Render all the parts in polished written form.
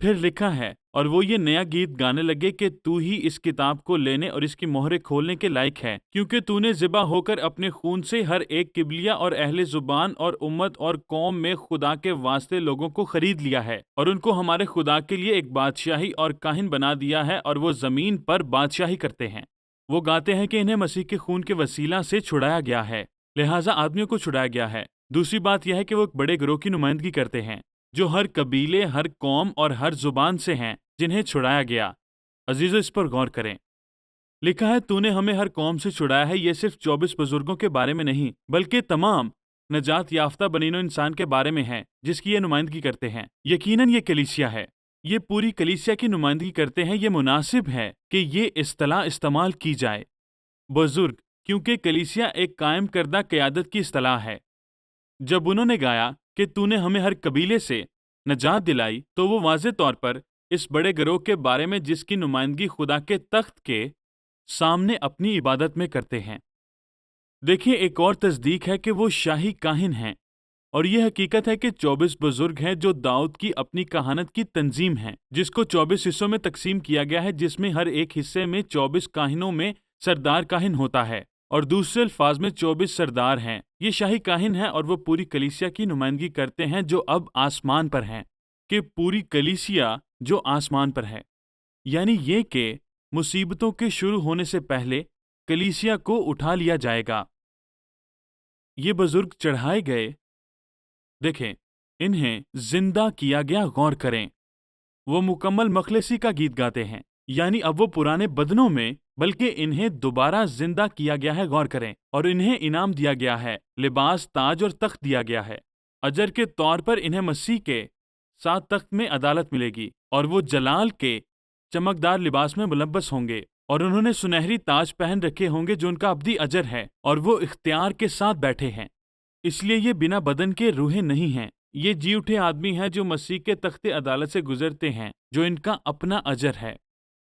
پھر لکھا ہے اور وہ یہ نیا گیت گانے لگے کہ تو ہی اس کتاب کو لینے اور اس کی مہریں کھولنے کے لائق ہے، کیونکہ تو نے ذبح ہو کر اپنے خون سے ہر ایک قبیلہ اور اہل زبان اور امت اور قوم میں خدا کے واسطے لوگوں کو خرید لیا ہے اور ان کو ہمارے خدا کے لیے ایک بادشاہی اور کاہن بنا دیا ہے، اور وہ زمین پر بادشاہی کرتے ہیں۔ وہ گاتے ہیں کہ انہیں مسیح کے خون کے وسیلہ سے چھڑایا گیا ہے، لہٰذا آدمیوں کو چھڑایا گیا ہے۔ دوسری بات یہ ہے کہ وہ ایک بڑے گروہ کی نمائندگی کرتے ہیں جو ہر قبیلے، ہر قوم اور ہر زبان سے ہیں جنہیں چھڑایا گیا۔ عزیزو، اس پر غور کریں۔ لکھا ہے تو نے ہمیں ہر قوم سے چھڑایا ہے۔ یہ صرف 24 بزرگوں کے بارے میں نہیں بلکہ تمام نجات یافتہ بنی نوع انسان کے بارے میں ہے جس کی یہ نمائندگی کرتے ہیں۔ یقیناً یہ کلیسیا ہے، یہ پوری کلیسیا کی نمائندگی کرتے ہیں۔ یہ مناسب ہے کہ یہ اصطلاح استعمال کی جائے، بزرگ، کیونکہ کلیسیا ایک قائم کردہ قیادت کی اصطلاح ہے۔ جب انہوں نے گایا کہ تو نے ہمیں ہر قبیلے سے نجات دلائی، تو وہ واضح طور پر اس بڑے گروہ کے بارے میں جس کی نمائندگی خدا کے تخت کے سامنے اپنی عبادت میں کرتے ہیں۔ دیکھیں، ایک اور تصدیق ہے کہ وہ شاہی کاہن ہیں، اور یہ حقیقت ہے کہ 24 بزرگ ہیں جو داؤد کی اپنی کہانت کی تنظیم ہیں، جس کو 24 حصوں میں تقسیم کیا گیا ہے، جس میں ہر ایک حصے میں 24 کاہنوں میں سردار کاہن ہوتا ہے، اور دوسرے الفاظ میں 24 سردار ہیں۔ یہ شاہی کاہن ہیں اور وہ پوری کلیسیا کی نمائندگی کرتے ہیں جو اب آسمان پر ہیں، کہ پوری کلیسیا جو آسمان پر ہے، یعنی یہ کہ مصیبتوں کے شروع ہونے سے پہلے کلیسیا کو اٹھا لیا جائے گا۔ یہ بزرگ چڑھائے گئے، دیکھیں، انہیں زندہ کیا گیا، غور کریں۔ وہ مکمل مخلصی کا گیت گاتے ہیں، یعنی اب وہ پرانے بدنوں میں بلکہ انہیں دوبارہ زندہ کیا گیا ہے، غور کریں، اور انہیں انعام دیا گیا ہے، لباس، تاج اور تخت دیا گیا ہے۔ اجر کے طور پر انہیں مسیح کے ساتھ تخت میں عدالت ملے گی، اور وہ جلال کے چمکدار لباس میں ملبس ہوں گے، اور انہوں نے سنہری تاج پہن رکھے ہوں گے جو ان کا ابدی اجر ہے، اور وہ اختیار کے ساتھ بیٹھے ہیں۔ اس لیے یہ بنا بدن کے روحیں نہیں ہیں، یہ جی اٹھے آدمی ہیں جو مسیح کے تخت عدالت سے گزرتے ہیں، جو ان کا اپنا اجر ہے۔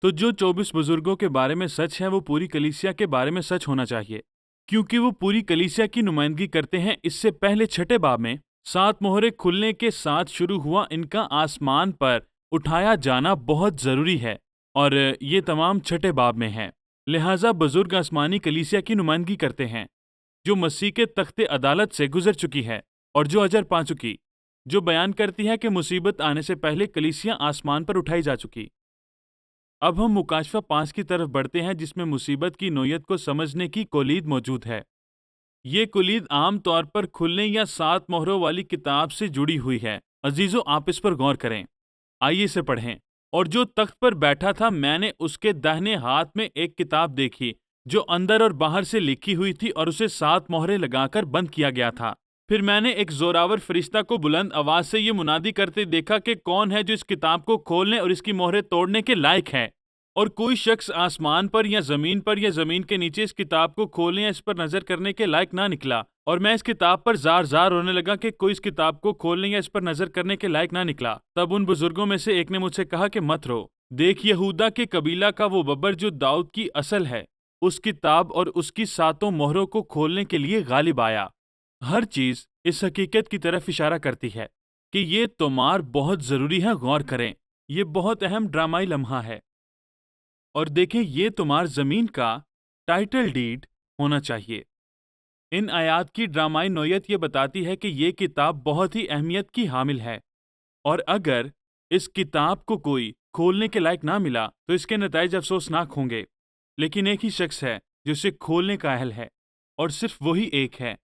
تو جو 24 بزرگوں کے بارے میں سچ ہے وہ پوری کلیسیا کے بارے میں سچ ہونا چاہیے، کیونکہ وہ پوری کلیسیا کی نمائندگی کرتے ہیں۔ اس سے پہلے چھٹے باب میں 7 مہریں کھلنے کے ساتھ شروع ہوا ان کا آسمان پر اٹھایا جانا بہت ضروری ہے، اور یہ تمام چھٹے باب میں ہے۔ لہٰذا بزرگ آسمانی کلیسیا کی نمائندگی کرتے ہیں جو مسیح کے تخت عدالت سے گزر چکی ہے اور جو اجر پا چکی، جو بیان کرتی ہے کہ مصیبت آنے سے پہلے کلیسیا آسمان پر اٹھائی جا چکی۔ اب ہم مکاشفہ 5 کی طرف بڑھتے ہیں، جس میں مصیبت کی نوعیت کو سمجھنے کی کلید موجود ہے۔ یہ کلید عام طور پر کھلنے یا 7 مہروں والی کتاب سے جڑی ہوئی ہے۔ عزیزو، آپ اس پر غور کریں۔ آئیے اسے پڑھیں۔ اور جو تخت پر بیٹھا تھا، میں نے اس کے داہنے ہاتھ میں ایک کتاب دیکھی جو اندر اور باہر سے لکھی ہوئی تھی، اور اسے 7 مہریں لگا کر بند کیا گیا تھا۔ پھر میں نے ایک زوراور فرشتہ کو بلند آواز سے یہ منادی کرتے دیکھا کہ کون ہے جو اس کتاب کو کھولنے اور اس کی مہریں توڑنے کے لائق ہے؟ اور کوئی شخص آسمان پر یا زمین کے نیچے اس کتاب کو کھولنے یا اس پر نظر کرنے کے لائق نہ نکلا۔ اور میں اس کتاب پر زار زار رونے لگا کہ کوئی اس کتاب کو کھولنے یا اس پر نظر کرنے کے لائق نہ نکلا۔ تب ان بزرگوں میں سے ایک نے مجھ سے کہا کہ مت رو، دیکھ، یہودا کے قبیلہ کا وہ ببر جو داؤد کی اصل ہے، اس کتاب اور اس کی 7 مہروں کو کھولنے کے لیے غالب آیا۔ ہر چیز اس حقیقت کی طرف اشارہ کرتی ہے کہ یہ تومار بہت ضروری ہے۔ غور کریں، یہ بہت اہم ڈرامائی لمحہ ہے۔ اور دیکھیں، یہ تومار زمین کا ٹائٹل ڈیڈ ہونا چاہیے۔ ان آیات کی ڈرامائی نوعیت یہ بتاتی ہے کہ یہ کتاب بہت ہی اہمیت کی حامل ہے، اور اگر اس کتاب کو کوئی کھولنے کے لائق نہ ملا تو اس کے نتائج افسوسناک ہوں گے۔ لیکن ایک ہی شخص ہے جو اسے کھولنے کا اہل ہے، اور صرف وہی ایک ہے۔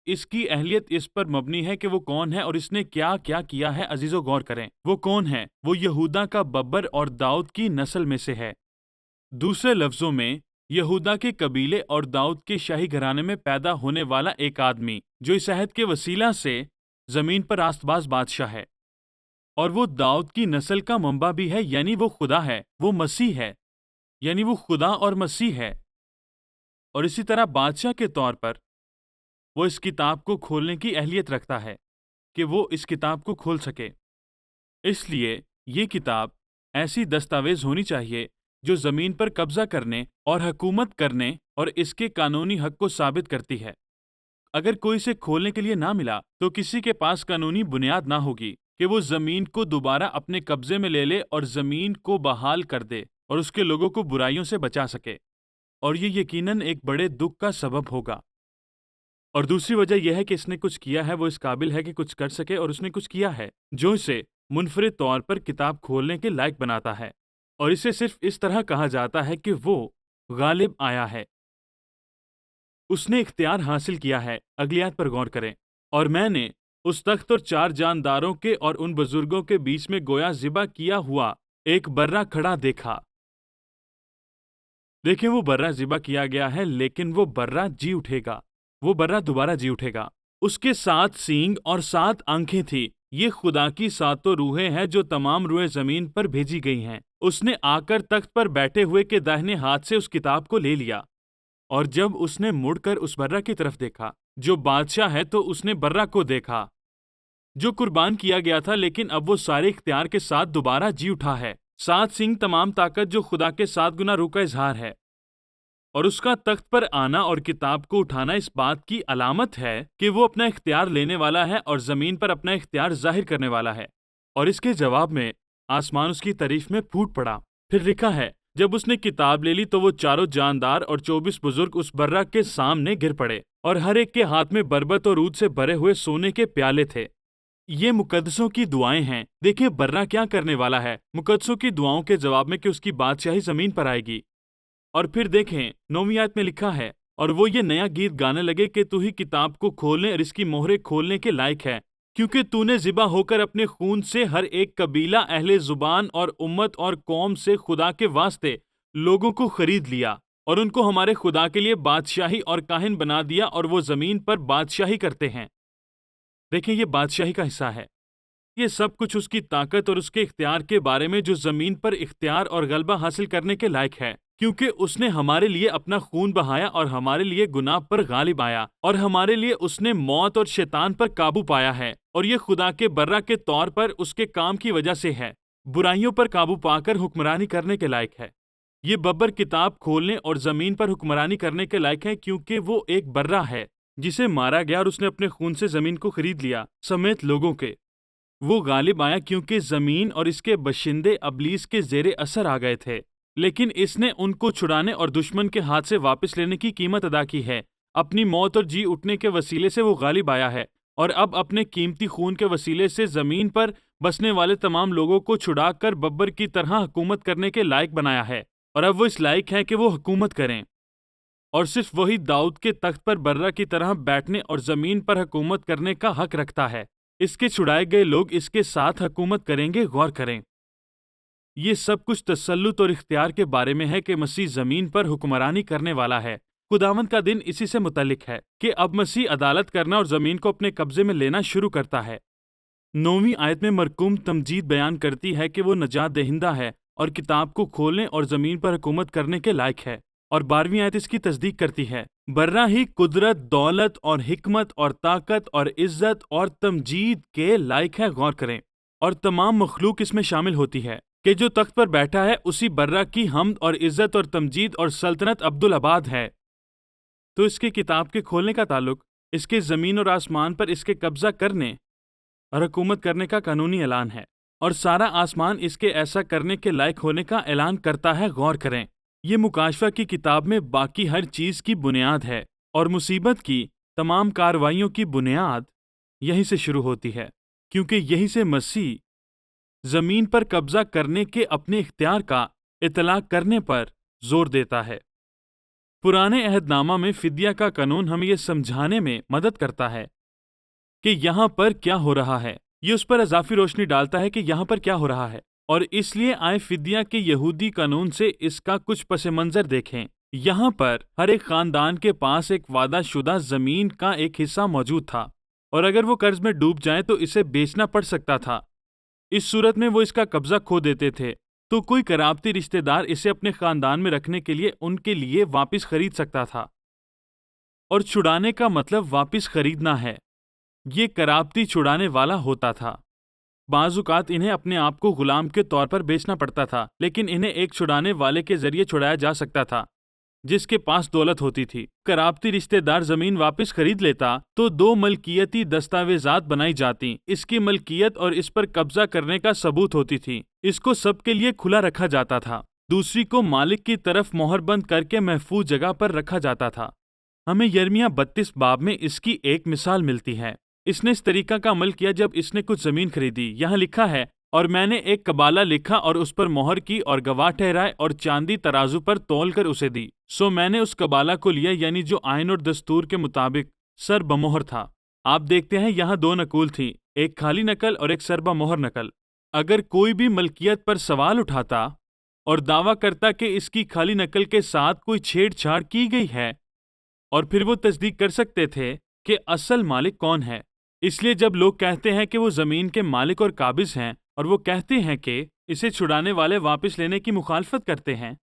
اس کی اہلیت اس پر مبنی ہے کہ وہ کون ہے اور اس نے کیا کیا کیا ہے۔ عزیزو، غور کریں، وہ کون ہے؟ وہ یہودا کا ببر اور داؤد کی نسل میں سے ہے۔ دوسرے لفظوں میں، یہودا کے قبیلے اور داؤد کے شاہی گھرانے میں پیدا ہونے والا ایک آدمی جو اس عہد کے وسیلہ سے زمین پر راست باز بادشاہ ہے، اور وہ داؤد کی نسل کا منبع بھی ہے، یعنی وہ خدا ہے، وہ مسیح ہے، یعنی وہ خدا اور مسیح ہے۔ اور اسی طرح بادشاہ کے طور پر وہ اس کتاب کو کھولنے کی اہلیت رکھتا ہے کہ وہ اس کتاب کو کھول سکے۔ اس لیے یہ کتاب ایسی دستاویز ہونی چاہیے جو زمین پر قبضہ کرنے اور حکومت کرنے اور اس کے قانونی حق کو ثابت کرتی ہے۔ اگر کوئی اسے کھولنے کے لیے نہ ملا تو کسی کے پاس قانونی بنیاد نہ ہوگی کہ وہ زمین کو دوبارہ اپنے قبضے میں لے لے اور زمین کو بحال کر دے اور اس کے لوگوں کو برائیوں سے بچا سکے، اور یہ یقیناً ایک بڑے دکھ کا سبب ہوگا۔ اور دوسری وجہ یہ ہے کہ اس نے کچھ کیا ہے، وہ اس قابل ہے کہ کچھ کر سکے، اور اس نے کچھ کیا ہے جو اسے منفرد طور پر کتاب کھولنے کے لائق بناتا ہے، اور اسے صرف اس طرح کہا جاتا ہے کہ وہ غالب آیا ہے۔ اس نے اختیار حاصل کیا ہے۔ اگلی آیت پر غور کریں۔ اور میں نے اس تخت اور 4 جانداروں کے اور ان بزرگوں کے بیچ میں گویا ذبح کیا ہوا ایک برہ کھڑا دیکھا۔ دیکھیں، وہ برہ ذبح کیا گیا ہے، لیکن وہ برہ جی اٹھے گا، وہ برہ دوبارہ جی اٹھے گا۔ اس کے 7 سینگ اور 7 آنکھیں تھی۔ یہ خدا کی 7 روحیں ہیں جو تمام روحیں زمین پر بھیجی گئی ہیں۔ اس نے آ کر تخت پر بیٹھے ہوئے کے داہنے ہاتھ سے اس کتاب کو لے لیا، اور جب اس نے مڑ کر اس برہ کی طرف دیکھا جو بادشاہ ہے، تو اس نے برہ کو دیکھا جو قربان کیا گیا تھا، لیکن اب وہ سارے اختیار کے ساتھ دوبارہ جی اٹھا ہے۔ 7 سینگ تمام طاقت جو خدا کے 7 گنا روح کا اظہار ہے، اور اس کا تخت پر آنا اور کتاب کو اٹھانا اس بات کی علامت ہے کہ وہ اپنا اختیار لینے والا ہے اور زمین پر اپنا اختیار ظاہر کرنے والا ہے۔ اور اس کے جواب میں آسمان اس کی تعریف میں پھوٹ پڑا۔ پھر لکھا ہے، جب اس نے کتاب لے لی تو وہ 4 جاندار اور 24 بزرگ اس برہ کے سامنے گر پڑے، اور ہر ایک کے ہاتھ میں بربط اور عود سے بھرے ہوئے سونے کے پیالے تھے۔ یہ مقدسوں کی دعائیں ہیں۔ دیکھیں برہ کیا کرنے والا ہے، مقدسوں کی دعاؤں کے جواب میں کہ اس کی بادشاہی زمین پر آئے گی۔ اور پھر دیکھیں 9ویں آیت میں لکھا ہے، اور وہ یہ نیا گیت گانے لگے کہ تو ہی کتاب کو کھولنے اور اس کی مہریں کھولنے کے لائق ہے، کیونکہ تو نے ذبح ہو کر اپنے خون سے ہر ایک قبیلہ، اہل زبان اور امت اور قوم سے خدا کے واسطے لوگوں کو خرید لیا، اور ان کو ہمارے خدا کے لیے بادشاہی اور کاہن بنا دیا، اور وہ زمین پر بادشاہی کرتے ہیں۔ دیکھیں یہ بادشاہی کا حصہ ہے۔ یہ سب کچھ اس کی طاقت اور اس کے اختیار کے بارے میں جو زمین پر اختیار اور غلبہ حاصل کرنے کے لائق ہے، کیونکہ اس نے ہمارے لیے اپنا خون بہایا اور ہمارے لیے گناہ پر غالب آیا، اور ہمارے لیے اس نے موت اور شیطان پر قابو پایا ہے، اور یہ خدا کے برہ کے طور پر اس کے کام کی وجہ سے ہے، برائیوں پر قابو پا کر حکمرانی کرنے کے لائق ہے۔ یہ ببر کتاب کھولنے اور زمین پر حکمرانی کرنے کے لائق ہے، کیونکہ وہ ایک برہ ہے جسے مارا گیا اور اس نے اپنے خون سے زمین کو خرید لیا سمیت لوگوں کے۔ وہ غالب آیا کیونکہ زمین اور اس کے باشندے ابلیس کے زیر اثر آ گئے تھے، لیکن اس نے ان کو چھڑانے اور دشمن کے ہاتھ سے واپس لینے کی قیمت ادا کی ہے۔ اپنی موت اور جی اٹھنے کے وسیلے سے وہ غالب آیا ہے، اور اب اپنے قیمتی خون کے وسیلے سے زمین پر بسنے والے تمام لوگوں کو چھڑا کر ببر کی طرح حکومت کرنے کے لائق بنایا ہے، اور اب وہ اس لائق ہے کہ وہ حکومت کریں، اور صرف وہی داؤد کے تخت پر برہ کی طرح بیٹھنے اور زمین پر حکومت کرنے کا حق رکھتا ہے۔ اس کے چھڑائے گئے لوگ اس کے ساتھ حکومت کریں گے۔ غور کریں، یہ سب کچھ تسلط اور اختیار کے بارے میں ہے کہ مسیح زمین پر حکمرانی کرنے والا ہے۔ خداوند کا دن اسی سے متعلق ہے کہ اب مسیح عدالت کرنا اور زمین کو اپنے قبضے میں لینا شروع کرتا ہے۔ 9ویں آیت میں مرقوم تمجید بیان کرتی ہے کہ وہ نجات دہندہ ہے اور کتاب کو کھولنے اور زمین پر حکومت کرنے کے لائق ہے، اور 12ویں آیت اس کی تصدیق کرتی ہے۔ برہ ہی قدرت، دولت اور حکمت اور طاقت اور عزت اور تمجید کے لائق ہے۔ غور کریں، اور تمام مخلوق اس میں شامل ہوتی ہے کہ جو تخت پر بیٹھا ہے اسی برہ کی حمد اور عزت اور تمجید اور سلطنت عبدالآباد ہے۔ تو اس کے کتاب کے کھولنے کا تعلق اس کے زمین اور آسمان پر اس کے قبضہ کرنے اور حکومت کرنے کا قانونی اعلان ہے، اور سارا آسمان اس کے ایسا کرنے کے لائق ہونے کا اعلان کرتا ہے۔ غور کریں، یہ مکاشفہ کی کتاب میں باقی ہر چیز کی بنیاد ہے، اور مصیبت کی تمام کارروائیوں کی بنیاد یہیں سے شروع ہوتی ہے، کیونکہ یہیں سے مسیح زمین پر قبضہ کرنے کے اپنے اختیار کا اطلاق کرنے پر زور دیتا ہے۔ پرانے عہد نامہ میں فدیہ کا قانون ہمیں یہ سمجھانے میں مدد کرتا ہے کہ یہاں پر کیا ہو رہا ہے۔ یہ اس پر اضافی روشنی ڈالتا ہے کہ یہاں پر کیا ہو رہا ہے، اور اس لیے آئے فدیہ کے یہودی قانون سے اس کا کچھ پس منظر دیکھیں۔ یہاں پر ہر ایک خاندان کے پاس ایک وعدہ شدہ زمین کا ایک حصہ موجود تھا، اور اگر وہ قرض میں ڈوب جائیں تو اسے بیچنا پڑ سکتا تھا۔ اس صورت میں وہ اس کا قبضہ کھو دیتے تھے، تو کوئی قرابتی رشتہ دار اسے اپنے خاندان میں رکھنے کے لیے ان کے لیے واپس خرید سکتا تھا، اور چھڑانے کا مطلب واپس خریدنا ہے۔ یہ قرابتی چھڑانے والا ہوتا تھا۔ بعض اوقات انہیں اپنے آپ کو غلام کے طور پر بیچنا پڑتا تھا، لیکن انہیں ایک چھڑانے والے کے ذریعے چھڑایا جا سکتا تھا۔ جس کے پاس دولت ہوتی تھی۔ قرابتی رشتہ دار زمین واپس خرید لیتا تو 2 ملکیتی دستاویزات بنائی جاتی، اس کی ملکیت اور اس پر قبضہ کرنے کا ثبوت ہوتی تھی۔ اس کو سب کے لیے کھلا رکھا جاتا تھا، دوسری کو مالک کی طرف مہر بند کر کے محفوظ جگہ پر رکھا جاتا تھا۔ ہمیں یرمیہ 32 باب میں اس کی ایک مثال ملتی ہے۔ اس نے اس طریقہ کا عمل کیا جب اس نے کچھ زمین خریدی۔ یہاں لکھا ہے، اور میں نے ایک قبالہ لکھا اور اس پر مہر کی اور گواہ ٹھہرائے اور چاندی ترازو پر تول کر اسے دی۔ سو میں نے اس قبالہ کو لیا، یعنی جو آئین اور دستور کے مطابق سر بمہر تھا۔ آپ دیکھتے ہیں یہاں 2 نقول تھی، ایک خالی نقل اور ایک سر بمہر نقل۔ اگر کوئی بھی ملکیت پر سوال اٹھاتا اور دعویٰ کرتا کہ اس کی خالی نقل کے ساتھ کوئی چھیڑ چھاڑ کی گئی ہے، اور پھر وہ تصدیق کر سکتے تھے کہ اصل مالک کون ہے۔ اس لیے جب لوگ کہتے ہیں کہ وہ زمین کے مالک اور قابض ہیں، اور وہ کہتے ہیں کہ اسے چھڑانے والے واپس لینے کی مخالفت کرتے ہیں،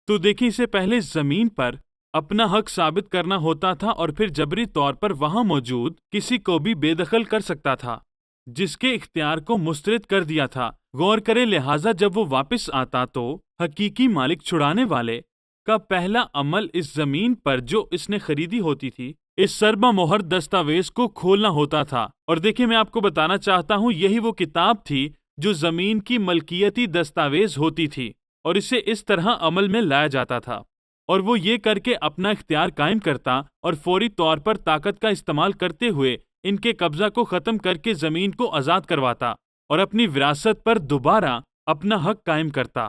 تو دیکھیں اسے پہلے زمین پر اپنا حق ثابت کرنا ہوتا تھا اور پھر جبری طور پر وہاں موجود کسی کو بھی بے دخل کر سکتا تھا جس کے اختیار کو مسترد کر دیا تھا۔ غور کریں، لہٰذا جب وہ واپس آتا تو حقیقی مالک چھڑانے والے کا پہلا عمل اس زمین پر جو اس نے خریدی ہوتی تھی، اس سربہ مہر دستاویز کو کھولنا ہوتا تھا۔ اور دیکھیں، میں آپ کو بتانا چاہتا ہوں، یہی وہ کتاب تھی جو زمین کی ملکیتی دستاویز ہوتی تھی، اور اسے اس طرح عمل میں لایا جاتا تھا، اور وہ یہ کر کے اپنا اختیار قائم کرتا اور فوری طور پر طاقت کا استعمال کرتے ہوئے ان کے قبضہ کو ختم کر کے زمین کو آزاد کرواتا اور اپنی وراثت پر دوبارہ اپنا حق قائم کرتا۔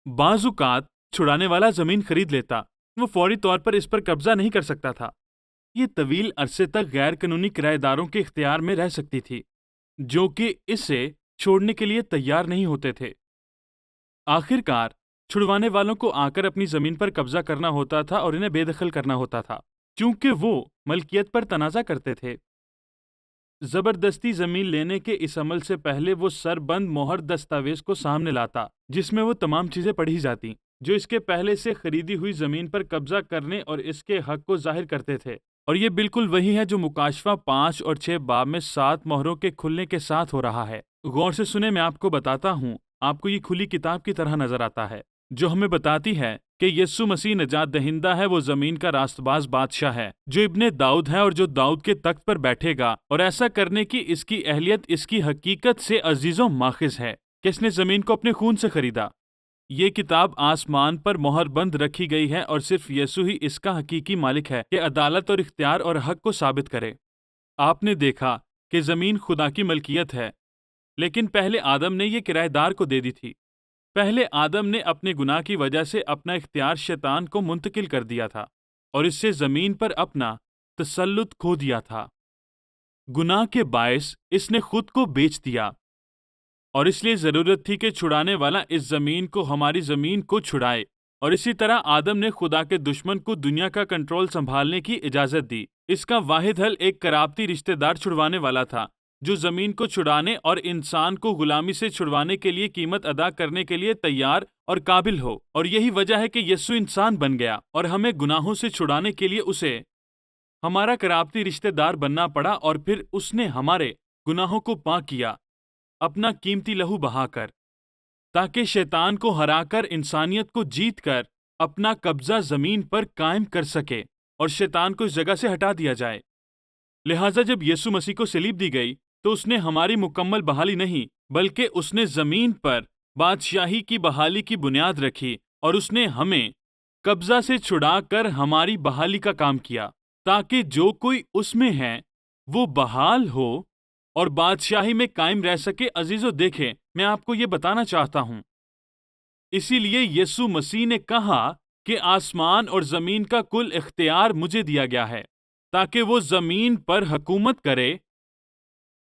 بعض اوقات چھڑانے والا زمین خرید لیتا، وہ فوری طور پر اس پر قبضہ نہیں کر سکتا تھا۔ یہ طویل عرصے تک غیر قانونی کرایہ داروں کے اختیار میں رہ سکتی تھی، جو کہ اسے چھوڑنے کے لیے تیار نہیں ہوتے تھے۔ آخر کار چھڑوانے والوں کو آ کر اپنی زمین پر قبضہ کرنا ہوتا تھا اور انہیں بے دخل کرنا ہوتا تھا، چونکہ وہ ملکیت پر تنازع کرتے تھے۔ زبردستی زمین لینے کے اس عمل سے پہلے وہ سر بند مہر دستاویز کو سامنے لاتا، جس میں وہ تمام چیزیں پڑھی جاتی جو اس کے پہلے سے خریدی ہوئی زمین پر قبضہ کرنے اور اس کے حق کو ظاہر کرتے تھے۔ اور یہ بالکل وہی ہے جو مکاشفہ 5 اور 6 باب میں 7 مہروں کے کھلنے کے ساتھ ہو رہا ہے۔ غور سے سنیں، میں آپ کو بتاتا ہوں، آپ کو یہ کھلی کتاب کی طرح نظر آتا ہے جو ہمیں بتاتی ہے کہ یسوع مسیح نجات دہندہ ہے، وہ زمین کا راست باز بادشاہ ہے جو ابن داؤد ہے اور جو داؤد کے تخت پر بیٹھے گا، اور ایسا کرنے کی اس کی اہلیت اس کی حقیقت سے عزیز و ماخذ ہے کہ اس نے زمین کو اپنے خون سے خریدا۔ یہ کتاب آسمان پر مہر بند رکھی گئی ہے اور صرف یسوع ہی اس کا حقیقی مالک ہے کہ عدالت اور اختیار اور حق کو ثابت کرے۔ آپ نے دیکھا کہ زمین خدا کی ملکیت ہے، لیکن پہلے آدم نے یہ کرایہ دار کو دے دی تھی۔ پہلے آدم نے اپنے گناہ کی وجہ سے اپنا اختیار شیطان کو منتقل کر دیا تھا اور اس سے زمین پر اپنا تسلط کھو دیا تھا۔ گناہ کے باعث اس نے خود کو بیچ دیا، اور اس لیے ضرورت تھی کہ چھڑانے والا اس زمین کو، ہماری زمین کو چھڑائے۔ اور اسی طرح آدم نے خدا کے دشمن کو دنیا کا کنٹرول سنبھالنے کی اجازت دی۔ اس کا واحد حل ایک قرابتی رشتہ دار چھڑوانے والا تھا جو زمین کو چھڑانے اور انسان کو غلامی سے چھڑوانے کے لیے قیمت ادا کرنے کے لیے تیار اور قابل ہو۔ اور یہی وجہ ہے کہ یسوع انسان بن گیا اور ہمیں گناہوں سے چھڑانے کے لیے اسے ہمارا قرابتی رشتہ دار بننا پڑا، اور پھر اس نے ہمارے گناہوں کو پاک کیا اپنا قیمتی لہو بہا کر، تاکہ شیطان کو ہرا کر انسانیت کو جیت کر اپنا قبضہ زمین پر قائم کر سکے اور شیطان کو اس جگہ سے ہٹا دیا جائے۔ لہٰذا جب یسوع مسیح کو صلیب دی گئی تو اس نے ہماری مکمل بحالی نہیں، بلکہ اس نے زمین پر بادشاہی کی بحالی کی بنیاد رکھی، اور اس نے ہمیں قبضہ سے چھڑا کر ہماری بحالی کا کام کیا، تاکہ جو کوئی اس میں ہے وہ بحال ہو اور بادشاہی میں قائم رہ سکے۔ عزیزو، دیکھیں، میں آپ کو یہ بتانا چاہتا ہوں، اسی لیے یسوع مسیح نے کہا کہ آسمان اور زمین کا کل اختیار مجھے دیا گیا ہے، تاکہ وہ زمین پر حکومت کرے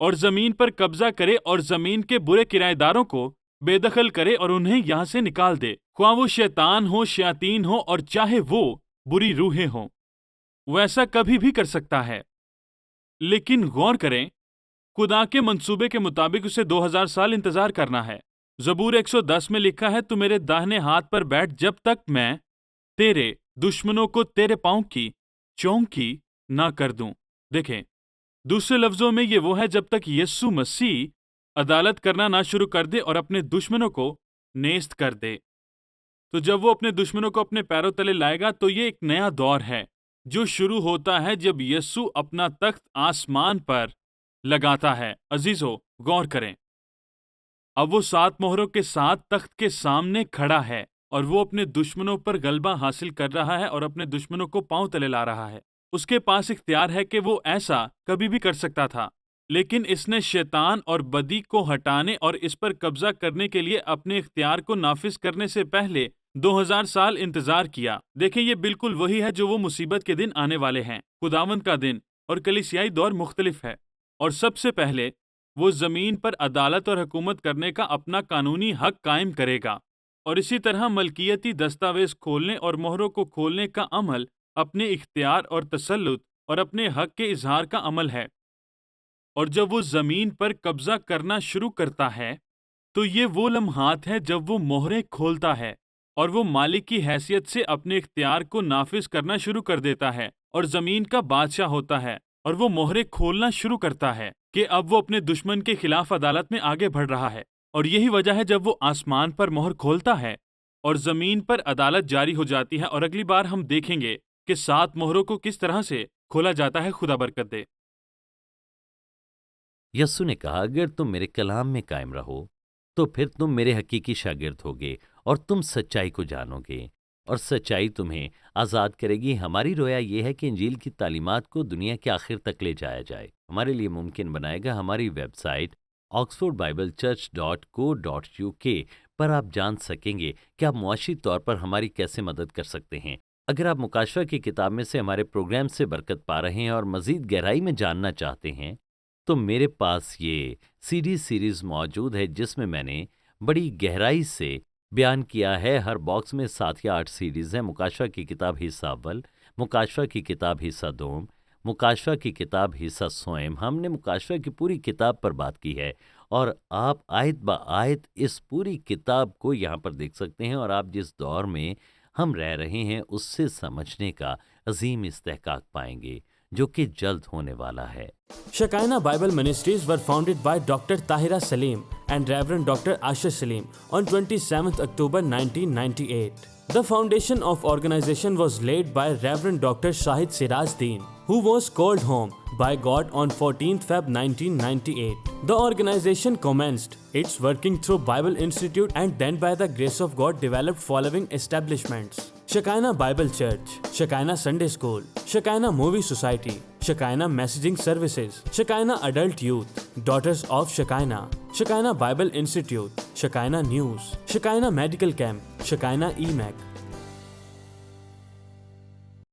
اور زمین پر قبضہ کرے اور زمین کے برے کرایہ داروں کو بے دخل کرے اور انہیں یہاں سے نکال دے، خواہ وہ شیطان ہو، شیاطین ہو، اور چاہے وہ بری روحیں ہوں۔ وہ ایسا کبھی بھی کر سکتا ہے، لیکن غور کریں، خدا کے منصوبے کے مطابق اسے 2000 سال انتظار کرنا ہے۔ زبور 110 میں لکھا ہے، تو میرے داہنے ہاتھ پر بیٹھ جب تک میں تیرے دشمنوں کو تیرے پاؤں کی چونکی نہ کر دوں۔ دیکھیں، دوسرے لفظوں میں یہ وہ ہے جب تک یسوع مسیح عدالت کرنا نہ شروع کر دے اور اپنے دشمنوں کو نیست کر دے۔ تو جب وہ اپنے دشمنوں کو اپنے پیروں تلے لائے گا تو یہ ایک نیا دور ہے جو شروع ہوتا ہے جب یسوع اپنا تخت آسمان پر لگاتا ہے۔ عزیزو، غور کریں، اب وہ 7 مہروں کے ساتھ تخت کے سامنے کھڑا ہے اور وہ اپنے دشمنوں پر غلبہ حاصل کر رہا ہے اور اپنے دشمنوں کو پاؤں تلے لا رہا ہے۔ اس کے پاس اختیار ہے کہ وہ ایسا کبھی بھی کر سکتا تھا، لیکن اس نے شیطان اور بدی کو ہٹانے اور اس پر قبضہ کرنے کے لیے اپنے اختیار کو نافذ کرنے سے پہلے 2000 سال انتظار کیا۔ دیکھیں، یہ بالکل وہی ہے جو وہ مصیبت کے دن آنے والے ہیں۔ خداوند کا دن اور کلیسیائی دور مختلف ہے، اور سب سے پہلے وہ زمین پر عدالت اور حکومت کرنے کا اپنا قانونی حق قائم کرے گا، اور اسی طرح ملکیتی دستاویز کھولنے اور مہروں کو کھولنے کا عمل اپنے اختیار اور تسلط اور اپنے حق کے اظہار کا عمل ہے۔ اور جب وہ زمین پر قبضہ کرنا شروع کرتا ہے تو یہ وہ لمحات ہیں جب وہ مہریں کھولتا ہے اور وہ مالک کی حیثیت سے اپنے اختیار کو نافذ کرنا شروع کر دیتا ہے اور زمین کا بادشاہ ہوتا ہے، اور وہ مہریں کھولنا شروع کرتا ہے کہ اب وہ اپنے دشمن کے خلاف عدالت میں آگے بڑھ رہا ہے۔ اور یہی وجہ ہے جب وہ آسمان پر مہر کھولتا ہے اور زمین پر عدالت جاری ہو جاتی ہے، اور اگلی بار ہم دیکھیں گے کہ 7 مہروں کو کس طرح سے کھولا جاتا ہے۔ خدا برکت دے۔ یسوع نے کہا، اگر تم میرے کلام میں قائم رہو تو پھر تم میرے حقیقی شاگرد ہوگے اور تم سچائی کو جانو گے، اور سچائی تمہیں آزاد کرے گی۔ ہماری رویا یہ ہے کہ انجیل کی تعلیمات کو دنیا کے آخر تک لے جایا جائے۔ ہمارے لیے ممکن بنائے گا ہماری ویب سائٹ oxfordbiblechurch.co.uk پر آپ جان سکیں گے کہ آپ معاشی طور پر ہماری کیسے مدد کر سکتے ہیں۔ اگر آپ مکاشفہ کی کتاب میں سے ہمارے پروگرام سے برکت پا رہے ہیں اور مزید گہرائی میں جاننا چاہتے ہیں تو میرے پاس یہ سی ڈی سیریز موجود ہے جس میں نے بڑی گہرائی سے بیان کیا ہے۔ ہر باکس میں 7 یا 8 سیریز ہیں۔ مکاشفہ کی کتاب حصہ اول، مکاشفہ کی کتاب حصہ دوم، مکاشفہ کی کتاب حصہ سوم۔ ہم نے مکاشفہ کی پوری کتاب پر بات کی ہے، اور آپ آیت با آیت اس پوری کتاب کو یہاں پر دیکھ سکتے ہیں، اور آپ جس دور میں ہم رہ رہے ہیں اس سے سمجھنے کا عظیم استحقاق پائیں گے جو کہ جلد ہونے والا ہے۔ Shekinah Bible Ministries were founded by Dr. Tahira Salim and Reverend Dr. Asher Salim on 27th October 1998. The foundation of organization was laid by Reverend Dr. Shahid Siraj Deen, who was called home by God on 14th Feb 1998. The organization commenced its working through Bible Institute and then by the grace of God developed following establishments: Shekinah Bible Church, Shekinah Sunday School, Shekinah Movie Society, Shekinah Messaging Services, Shekinah Adult Youth, Daughters of Shekinah, Shekinah Bible Institute, Shekinah News, Shekinah Medical Camp, Shekinah EMAC,